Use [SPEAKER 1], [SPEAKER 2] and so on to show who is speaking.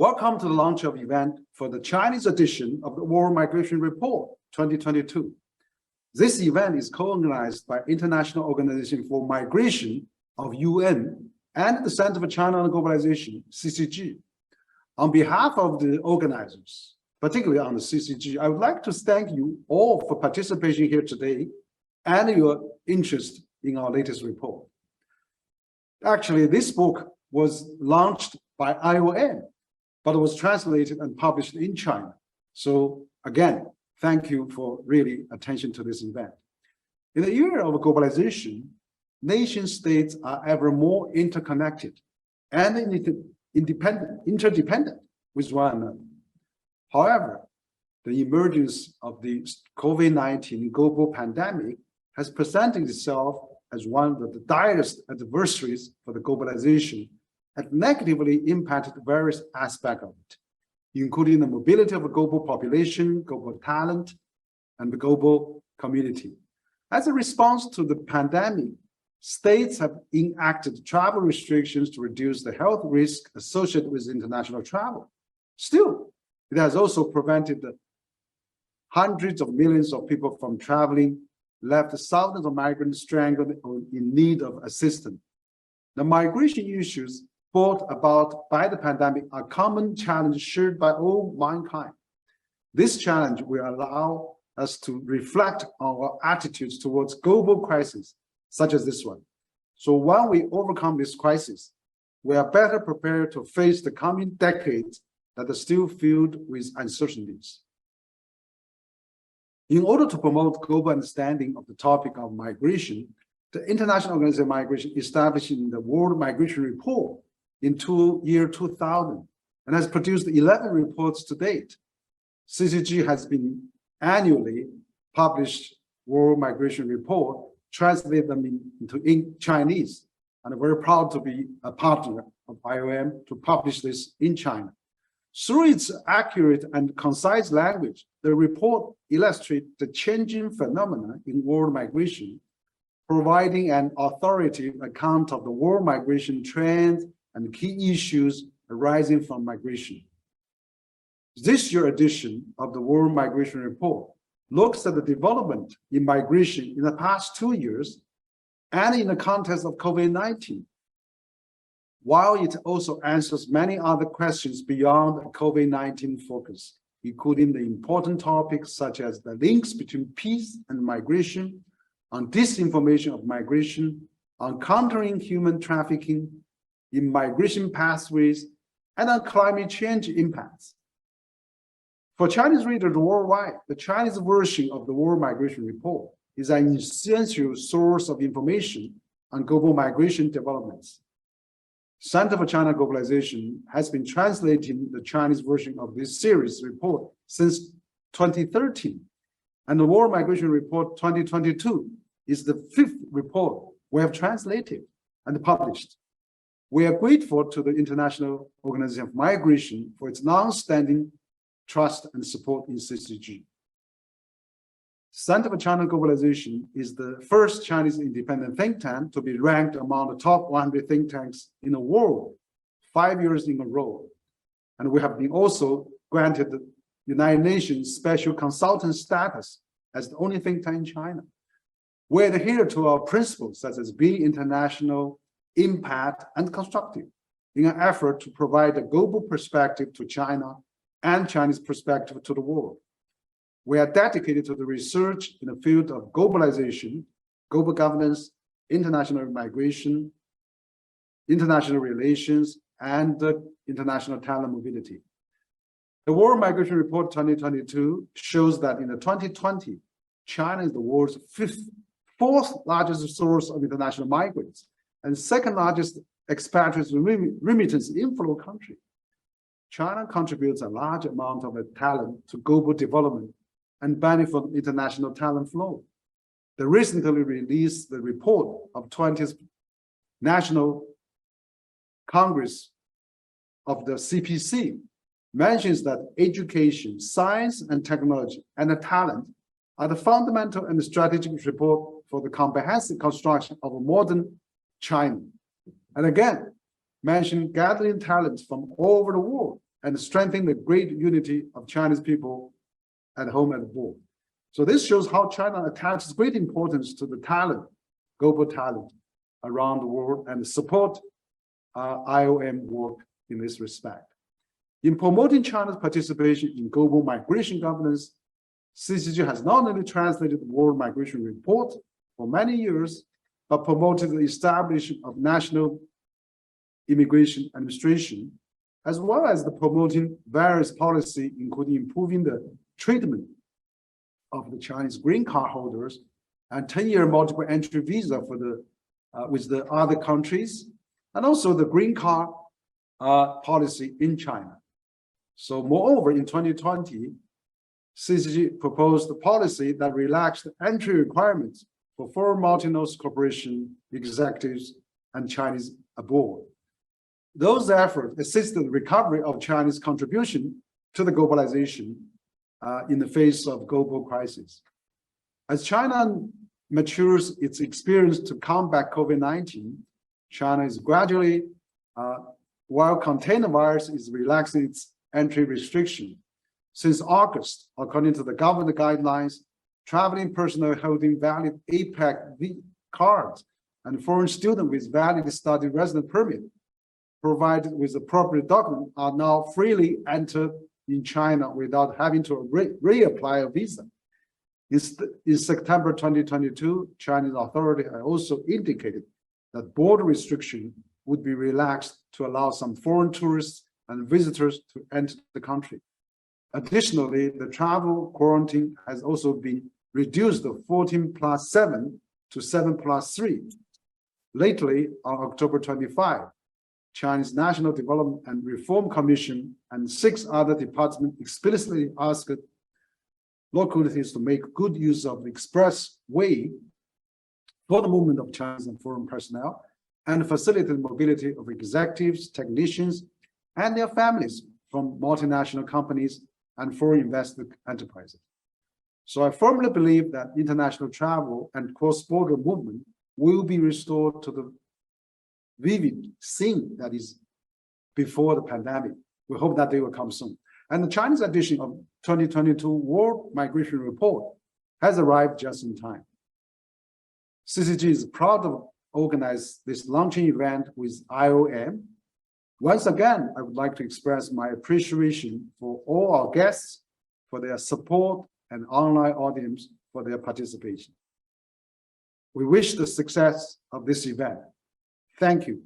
[SPEAKER 1] Welcome to the launch of event for the Chinese edition of the World Migration Report 2022. This event is co-organized by International Organization for Migration of UN and the Center for China and Globalization, CCG. On behalf of the organizers, particularly on the CCG, I would like to thank you all for participation here today and your interest in our latest report. Actually, this book was launched by IOM, but it was translated and published in China. So again, thank you for really attention to this event. In the era of globalization, nation states are ever more interconnected and interdependent with one another. However, the emergence of the COVID-19 global pandemic has presented itself as one of the direst adversaries for the globalization and negatively impacted various aspects of it, including the mobility of a global population, global talent, and the global community. As a response to the pandemic, states have enacted travel restrictions to reduce the health risk associated with international travel. Still, it has also prevented hundreds of millions of people from traveling, left thousands of migrants stranded or in need of assistance. The migration issues brought about by the pandemic are common challenges shared by all mankind. This challenge will allow us to reflect on our attitudes towards global crises, such as this one. So when we overcome this crisis, we are better prepared to face the coming decades that are still filled with uncertainties. In order to promote global understanding of the topic of migration, the International Organization of Migration established the World Migration Report in year 2000 and has produced 11 reports to date. CCG has been annually published World Migration Report, translate them into Chinese, and I'm very proud to be a partner of IOM to publish this in China. Through its accurate and concise language, the report illustrates the changing phenomena in world migration, providing an authoritative account of the world migration trends and key issues arising from migration. This year's edition of the World Migration Report looks at the development in migration in the past 2 years and in the context of COVID-19, while it also answers many other questions beyond the COVID-19 focus, including the important topics such as the links between peace and migration, on disinformation of migration, on countering human trafficking in migration pathways, and on climate change impacts. For Chinese readers worldwide, the Chinese version of the World Migration Report is an essential source of information on global migration developments. Center for China and Globalization has been translating the Chinese version of this series report since 2013, and the World Migration Report 2022 is the 5th report we have translated and published. We are grateful to the International Organization of Migration for its long-standing trust and support in CCG. Center for China and Globalization is the first Chinese independent think tank to be ranked among the top 100 think tanks in the world 5 years in a row. And we have been also granted the United Nations Special Consultant status as the only think tank in China. We adhere to our principles such as being international, impact, and constructive in an effort to provide a global perspective to China and Chinese perspective to the world. We are dedicated to the research in the field of globalization, global governance, international migration, international relations, and international talent mobility. The World Migration Report 2022 shows that in the 2020, China is the world's fourth largest source of international migrants and second largest expatriate remittance inflow country. China contributes a large amount of talent to global development and benefit from international talent flow. The recently released the report of 20th National Congress of the CPC mentions that education, science and technology, and the talent are the fundamental and strategic support for the comprehensive construction of a modern China. And again, mention gathering talents from all over the world and strengthen the great unity of Chinese people at home and abroad. So this shows how China attaches great importance to the talent, global talent around the world, and support IOM work in this respect. In promoting China's participation in global migration governance, CCG has not only translated the World Migration Report for many years, but promoted the establishment of national immigration administration, as well as the promoting various policies, including improving the treatment of the Chinese green card holders and 10-year multiple entry visa for the with the other countries, and also the green card policy in China. So moreover, in 2020, CCG proposed a policy that relaxed the entry requirements for foreign multinational corporation executives and Chinese abroad. Those efforts assisted the recovery of China's contribution to the globalization in the face of global crisis. As China matures its experience to combat COVID-19, China is gradually, while contained the virus, is relaxing its entry restriction. Since August, according to the government guidelines, traveling personnel holding valid APEC cards and foreign students with valid study resident permit provided with appropriate document are now freely entered in China without having to reapply a visa. In September 2022, Chinese authority had also indicated that border restriction would be relaxed to allow some foreign tourists and visitors to enter the country. Additionally, the travel quarantine has also been reduced to 14+7 to 7+3. Lately, on October 25, Chinese National Development and Reform Commission and 6 other departments explicitly asked local authorities to make good use of the express way for the movement of Chinese and foreign personnel and facilitate mobility of executives, technicians, and their families from multinational companies and foreign invested enterprises. So I firmly believe that international travel and cross-border movement will be restored to the vivid scene that is before the pandemic. We hope that they will come soon. And the Chinese edition of 2022 World Migration Report has arrived just in time. CCG is proud to organize this launching event with IOM. Once again, I would like to express my appreciation for all our guests, for their support, and online audience for their participation. We wish the success of this event. Thank you.